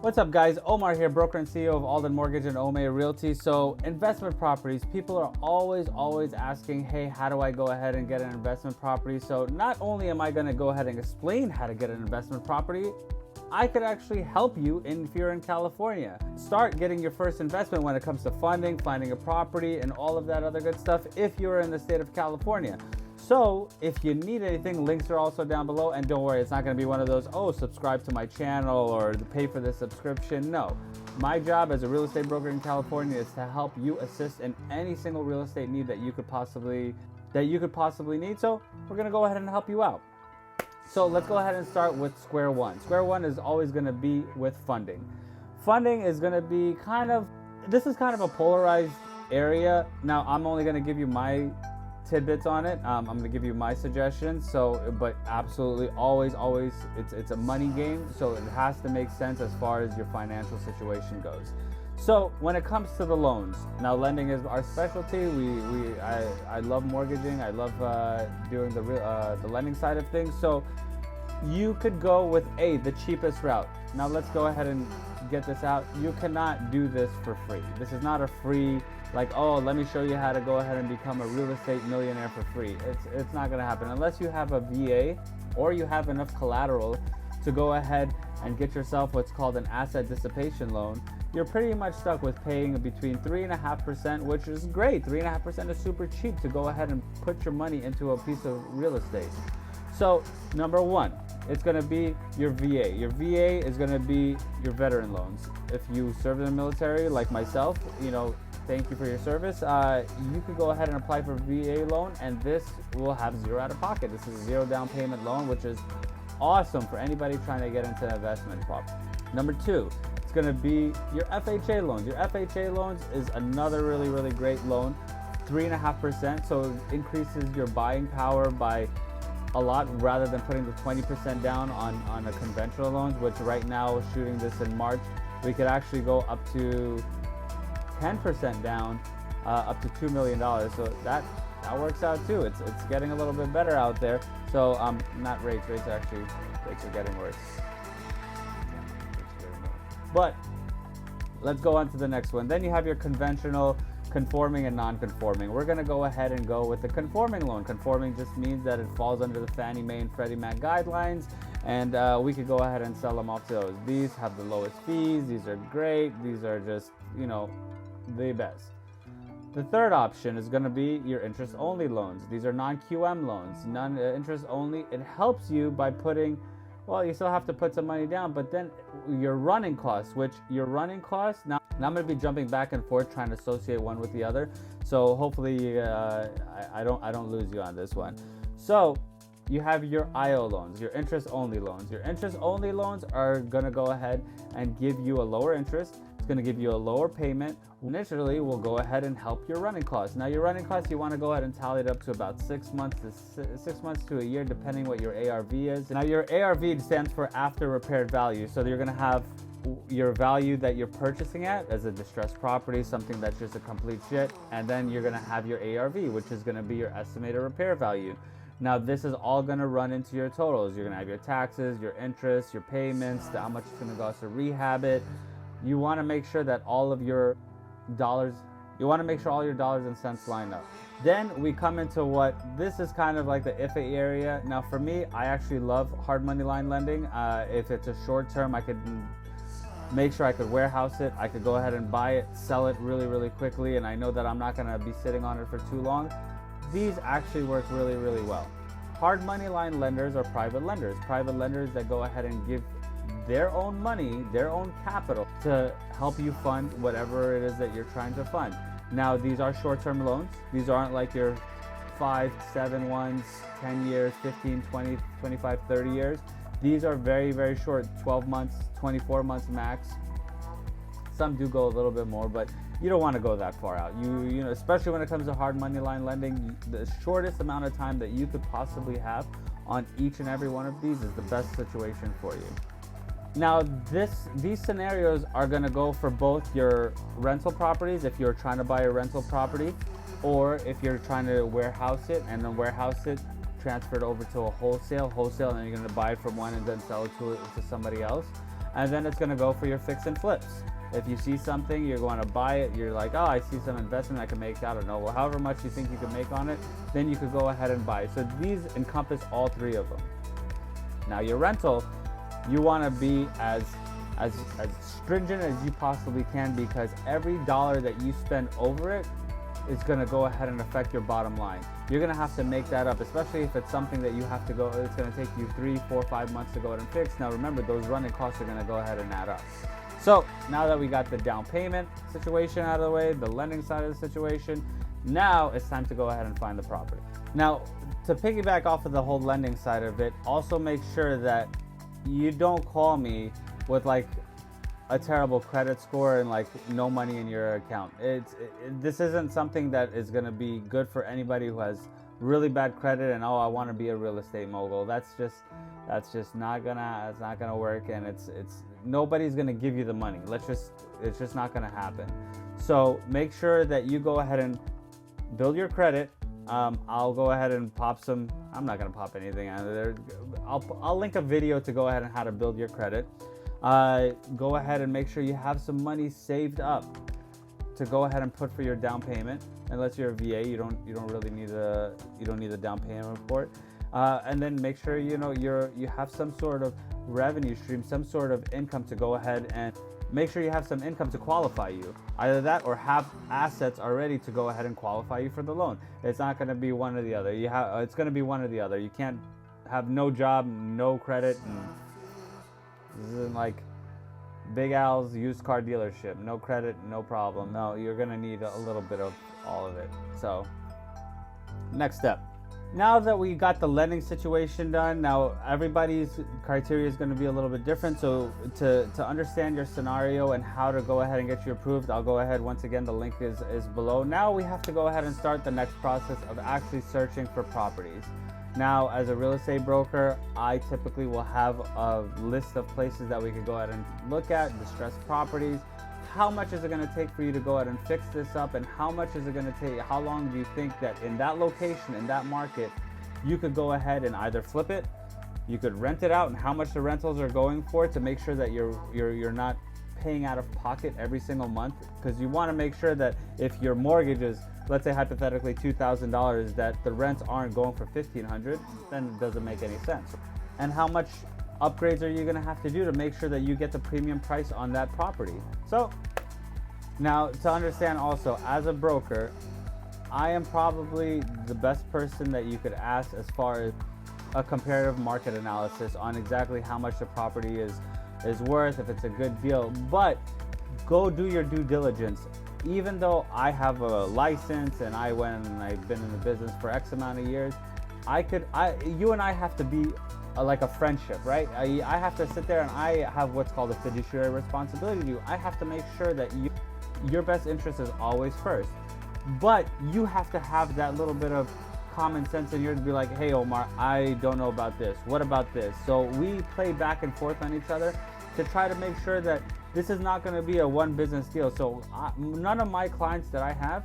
What's up, guys? Omar here, broker and CEO of Alden Mortgage and Ome Realty. So investment properties, people are always asking, hey, how do I go ahead and get an investment property? So not only am I going to go ahead and explain how to get an investment property, I could actually help you if you're in California. Start getting your first investment when it comes to funding, finding a property, and all of that other good stuff if you're in the state of California. So if you need anything, links are also down below. And don't worry, it's not going to be one of those, oh, subscribe to my channel or pay for this subscription. No, my job as a real estate broker in California is to help you assist in any single real estate need that you could possibly need. So we're going to go ahead and help you out. So let's go ahead and start with square one. Square one is always going to be with funding. Funding is going to be this is kind of a polarized area. Now, I'm only going to give you my tidbits on it. I'm going to give you my suggestions. But absolutely, always, it's a money game. So it has to make sense as far as your financial situation goes. So when it comes to the loans, now lending is our specialty. I love mortgaging. I love doing the lending side of things. So you could go with the cheapest route. Now let's go ahead and get this out. You cannot do this for free. This is not a free, like, oh, let me show you how to go ahead and become a real estate millionaire for free. It's not going to happen unless you have a VA or you have enough collateral to go ahead and get yourself what's called an asset dissipation loan. You're pretty much stuck with paying between 3.5%, which is great. 3.5% is super cheap to go ahead and put your money into a piece of real estate. So number one, it's going to be your VA. Your VA is going to be your veteran loans. If you serve in the military like myself, thank you for your service. You could go ahead and apply for a VA loan, and this will have zero out of pocket. This is a zero down payment loan, which is awesome for anybody trying to get into investment property. Number two, it's going to be your FHA loans. Your FHA loans is another really great loan, 3.5%. So it increases your buying power by a lot rather than putting the 20% down on a conventional loans, which right now, shooting this in March, we could actually go up to 10% down, up to $2 million. So that works out too. It's getting a little bit better out there. So not rates are getting worse. But let's go on to the next one. Then you have your conventional, conforming and non-conforming. We're going to go ahead and go with the conforming loan. Conforming just means that it falls under the Fannie Mae and Freddie Mac guidelines, and we could go ahead and sell them off to those. These have the lowest fees. These are great. These are just, the best. The third option is going to be your interest-only loans. These are non-QM loans, non-interest only. It helps you by putting, well, you still have to put some money down, but then your running costs, now I'm going to be jumping back and forth trying to associate one with the other. So hopefully I don't lose you on this one. So you have your IO loans, your interest-only loans. Your interest-only loans are going to go ahead and give you a lower interest. It's going to give you a lower payment. Initially, we'll go ahead and help your running costs. Now, your running costs, you want to go ahead and tally it up to about 6 months to a year, depending what your ARV is. Now, your ARV stands for after repaired value. So you're going to have your value that you're purchasing at as a distressed property, something that's just a complete shit. And then you're going to have your ARV, which is going to be your estimated repair value. Now, this is all going to run into your totals. You're going to have your taxes, your interest, your payments, how much it's going to cost to rehab it. You want to make sure that all of your dollars, all your dollars and cents line up. Then we come into this is kind of like the iffy area. Now, for me, I actually love hard money line lending. If it's a short term, I could make sure I could warehouse it. I could go ahead and buy it, sell it really quickly, and I know that I'm not going to be sitting on it for too long. These actually work really well. Hard money line lenders are private lenders that go ahead and give their own money, their own capital to help you fund whatever it is that you're trying to fund. Now, these are short-term loans. These aren't like your 5, 7 ones, 10 years, 15, 20, 25, 30 years. These are very short, 12 months, 24 months max. Some do go a little bit more, but you don't want to go that far out. You know, especially when it comes to hard money line lending, the shortest amount of time that you could possibly have on each and every one of these is the best situation for you. Now, these scenarios are going to go for both your rental properties, if you're trying to buy a rental property, or if you're trying to warehouse it and then warehouse it, transfer it over to a wholesale, and then you're going to buy it from one and then sell it to somebody else. and then it's going to go for your fix and flips. If you see something, you're going to buy it, you're like, oh, I see some investment I can make, I don't know, well, however much you think you can make on it, then you could go ahead and buy it. So these encompass all three of them. Now your rental, you want to be as stringent as you possibly can, because every dollar that you spend over it is going to go ahead and affect your bottom line. You're going to have to make that up, especially if it's something that you have to go, it's going to take you 3, 4, 5 months to go ahead and fix. Now remember, those running costs are going to go ahead and add up. So now that we got the down payment situation out of the way, the lending side of the situation, now it's time to go ahead and find the property. Now, to piggyback off of the whole lending side of it, also make sure that you don't call me with like a terrible credit score and like no money in your account. This isn't something that is going to be good for anybody who has really bad credit and, oh, I want to be a real estate mogul. That's just not gonna work, and it's nobody's gonna give you the money. It's just not gonna happen. So make sure that you go ahead and build your credit. I'll go ahead and pop some. I'm not gonna pop anything out of there. I'll link a video to go ahead and how to build your credit. Go ahead and make sure you have some money saved up to go ahead and put for your down payment. Unless you're a VA, you don't really need a down payment for it. And then make sure you have some sort of revenue stream, some sort of income to go ahead and make sure you have some income to qualify you. Either that or have assets already to go ahead and qualify you for the loan. It's not going to be one or the other. It's going to be one or the other. You can't have no job, no credit. This isn't like Big Al's used car dealership. No credit, no problem. No, you're going to need a little bit of all of it. So, next step. Now that we got the lending situation done, now everybody's criteria is going to be a little bit different. So to understand your scenario and how to go ahead and get you approved, I'll go ahead, once again, the link is below. Now we have to go ahead and start the next process of actually searching for properties. Now, as a real estate broker, I typically will have a list of places that we could go ahead and look at, distressed properties. How much is it going to take for you to go ahead and fix this up, and how much is it going to take, how long do you think that in that location, in that market, you could go ahead and either flip it, you could rent it out, and how much the rentals are going for, to make sure that you're not paying out of pocket every single month, because you want to make sure that if your mortgage is, let's say hypothetically $2,000, that the rents aren't going for $1,500, then it doesn't make any sense. And how much upgrades are you going to have to do to make sure that you get the premium price on that property? So now, to understand also, as a broker, I am probably the best person that you could ask as far as a comparative market analysis on exactly how much the property is worth, if it's a good deal. But go do your due diligence. Even though I have a license and I've been in the business for X amount of years, you and I have to be like a friendship, right? I have to sit there and I have what's called a fiduciary responsibility to you. I have to make sure that your best interest is always first. But you have to have that little bit of common sense in here to be like, hey Omar, I don't know about this. What about this? So we play back and forth on each other to try to make sure that this is not going to be a one business deal. So none of my clients that I have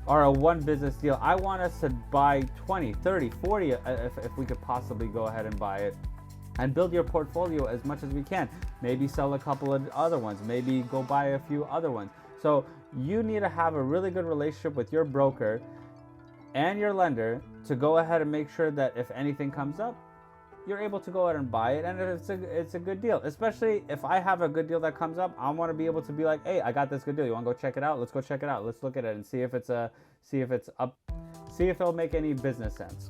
are a one business deal. I want us to buy 20, 30, 40 if we could possibly go ahead and buy it, and build your portfolio as much as we can. Maybe sell a couple of other ones, maybe go buy a few other ones. So you need to have a really good relationship with your broker and your lender to go ahead and make sure that if anything comes up, you're able to go ahead and buy it, and it's a good deal. Especially if I have a good deal that comes up, I want to be able to be like, hey, I got this good deal. You want to go check it out? Let's go check it out. Let's look at it and see if it'll make any business sense.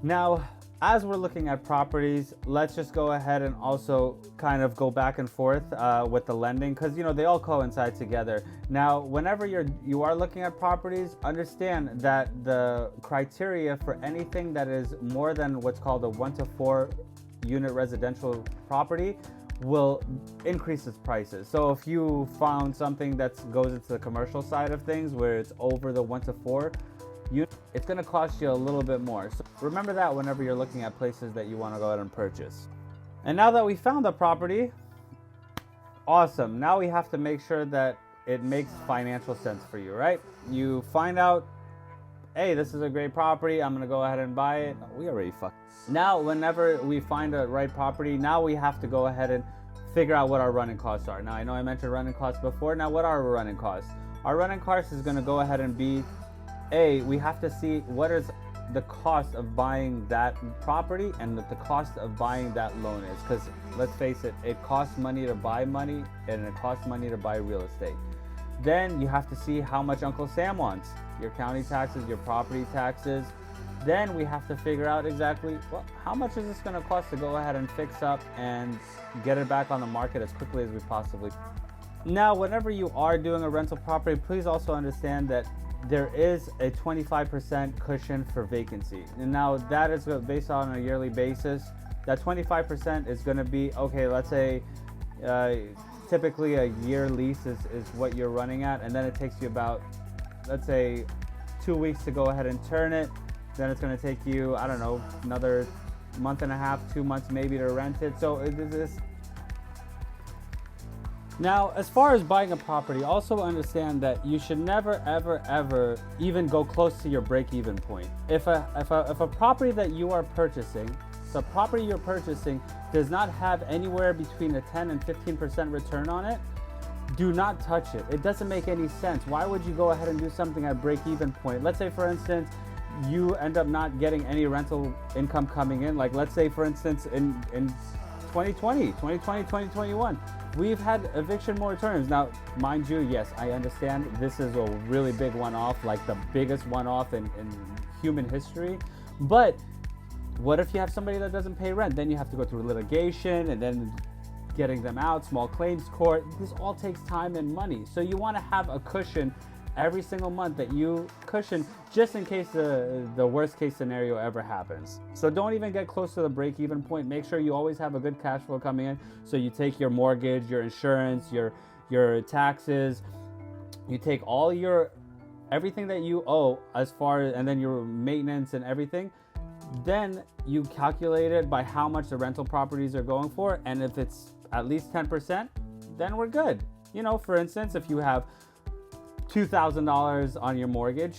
Now, as we're looking at properties, let's just go ahead and also kind of go back and forth with the lending, because they all coincide together. Now, whenever you are looking at properties, understand that the criteria for anything that is more than what's called a 1 to 4 unit residential property will increase its prices. So if you found something that goes into the commercial side of things where it's over the 1 to 4, it's going to cost you a little bit more. So remember that whenever you're looking at places that you want to go ahead and purchase. And now that we found the property, awesome. Now we have to make sure that it makes financial sense for you, right? You find out, hey, this is a great property, I'm going to go ahead and buy it. We already fucked. Now, whenever we find a right property, now we have to go ahead and figure out what our running costs are. Now, I know I mentioned running costs before. Now, what are our running costs? Our running costs is going to go ahead and be, we have to see what is the cost of buying that property and what the cost of buying that loan is. Because let's face it, it costs money to buy money and it costs money to buy real estate. Then you have to see how much Uncle Sam wants, your county taxes, your property taxes. Then we have to figure out exactly, well, how much is this going to cost to go ahead and fix up and get it back on the market as quickly as we possibly can. Now, whenever you are doing a rental property, please also understand that there is a 25% cushion for vacancy. And now that is based on a yearly basis. That 25% is going to be, okay, let's say typically a year lease is what you're running at. And then it takes you about, let's say, 2 weeks to go ahead and turn it. Then it's going to take you, I don't know, another month and a half, 2 months maybe to rent it. So it is this. Now, as far as buying a property, also understand that you should never, ever, ever even go close to your break-even point. If a property that you are purchasing, the property you're purchasing does not have anywhere between a 10 and 15% return on it, do not touch it. It doesn't make any sense. Why would you go ahead and do something at break-even point? Let's say, for instance, you end up not getting any rental income coming in. Like, let's say, for instance, in 2021, we've had eviction moratoriums. Now, mind you, yes, I understand this is a really big one-off, like the biggest one-off in human history. But what if you have somebody that doesn't pay rent? Then you have to go through litigation and then getting them out, small claims court. This all takes time and money. So you want to have a cushion every single month that you cushion just in case the worst case scenario ever happens. So don't even get close to the break-even point. Make sure you always have a good cash flow coming in. So you take your mortgage, your insurance, your taxes, you take all everything that you owe and then your maintenance and everything. Then you calculate it by how much the rental properties are going for. And if it's at least 10%, then we're good. You know, for instance, if you have $2,000 on your mortgage,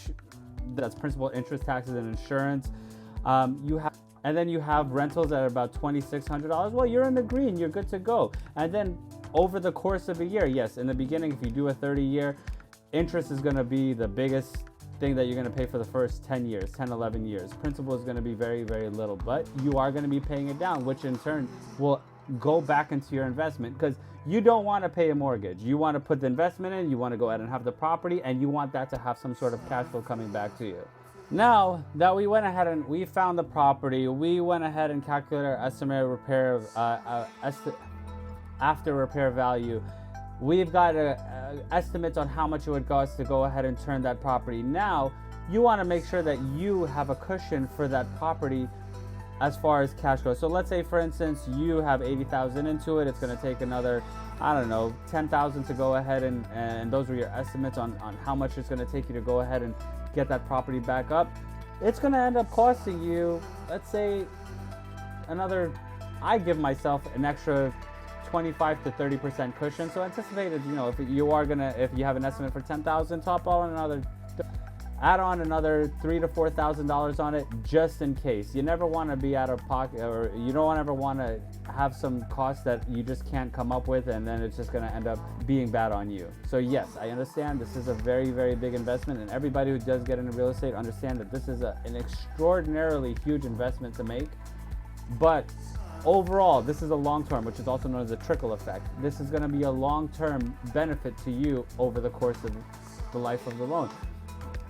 that's principal, interest, taxes, and insurance. And then you have rentals at about $2,600. Well, you're in the green, you're good to go. And then over the course of a year, yes, in the beginning, if you do a 30-year, interest is going to be the biggest thing that you're going to pay for the first 10 years, 10, 11 years. Principal is going to be very, very little, but you are going to be paying it down, which in turn will go back into your investment, because you don't want to pay a mortgage. You want to put the investment in, you want to go ahead and have the property, and you want that to have some sort of cash flow coming back to you. Now that we went ahead and we found the property, we went ahead and calculated our estimated repair after repair value. We've got estimates on how much it would cost to go ahead and turn that property. Now you want to make sure that you have a cushion for that property as far as cash goes. So let's say, for instance, you have $80,000 into it. It's going to take another, I don't know, $10,000 to go ahead and those were your estimates on how much it's going to take you to go ahead and get that property back up. It's going to end up costing you, let's say, I give myself an extra 25 to 30% cushion. So anticipated, you know, if you have an estimate for $10,000, add on another $3,000 to $4,000 on it, just in case. You never want to be out of pocket, or you don't ever want to have some cost that you just can't come up with, and then it's just going to end up being bad on you. So yes, I understand this is a very, very big investment, and everybody who does get into real estate understand that this is an extraordinarily huge investment to make. But overall, this is a long-term, which is also known as a trickle effect. This is going to be a long-term benefit to you over the course of the life of the loan.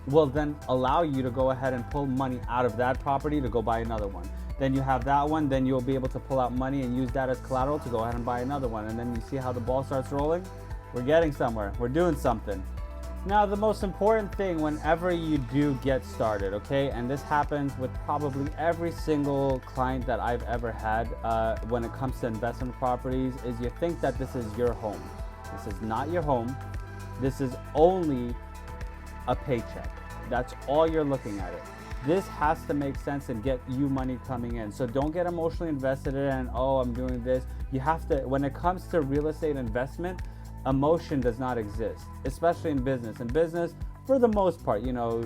Will then allow you to go ahead and pull money out of that property to go buy another one. Then you have that one, then you'll be able to pull out money and use that as collateral to go ahead and buy another one. And then you see how the ball starts rolling? We're getting somewhere. We're doing something. Now, the most important thing whenever you do get started, okay, and this happens with probably every single client that I've ever had when it comes to investment properties, is you think that this is your home. This is not your home. This is only a paycheck. That's all you're looking at it. This has to make sense and get you money coming in. So don't get emotionally invested in it and, oh, I'm doing this. You have to, when it comes to real estate investment, emotion does not exist, especially in business. In business, for the most part, you know,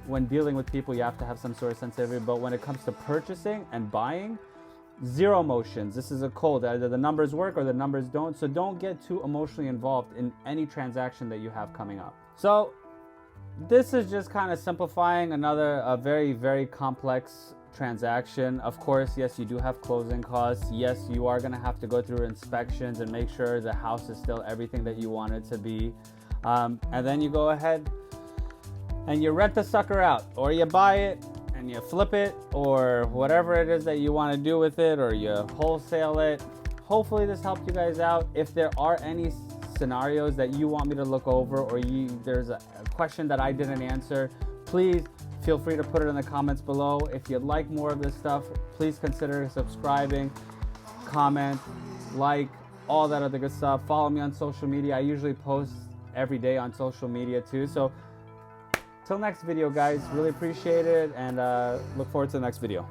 when dealing with people, you have to have some sort of sensitivity. But when it comes to purchasing and buying, Zero emotions. This is a cold. Either the numbers work or the numbers don't. So don't get too emotionally involved in any transaction that you have coming up. So this is just kind of simplifying a very, very complex transaction. Of course, yes, you do have closing costs. Yes, you are going to have to go through inspections and make sure the house is still everything that you want it to be. And then you go ahead and you rent the sucker out, or you buy it and you flip it, or whatever it is that you want to do with it, or you wholesale it. Hopefully this helped you guys out. If there are any scenarios that you want me to look over, or there's a question that I didn't answer, please feel free to put it in the comments below. If you'd like more of this stuff, please consider subscribing, comment, like, all that other good stuff. Follow me on social media. I usually post every day on social media too. So till next video, guys, really appreciate it, and look forward to the next video.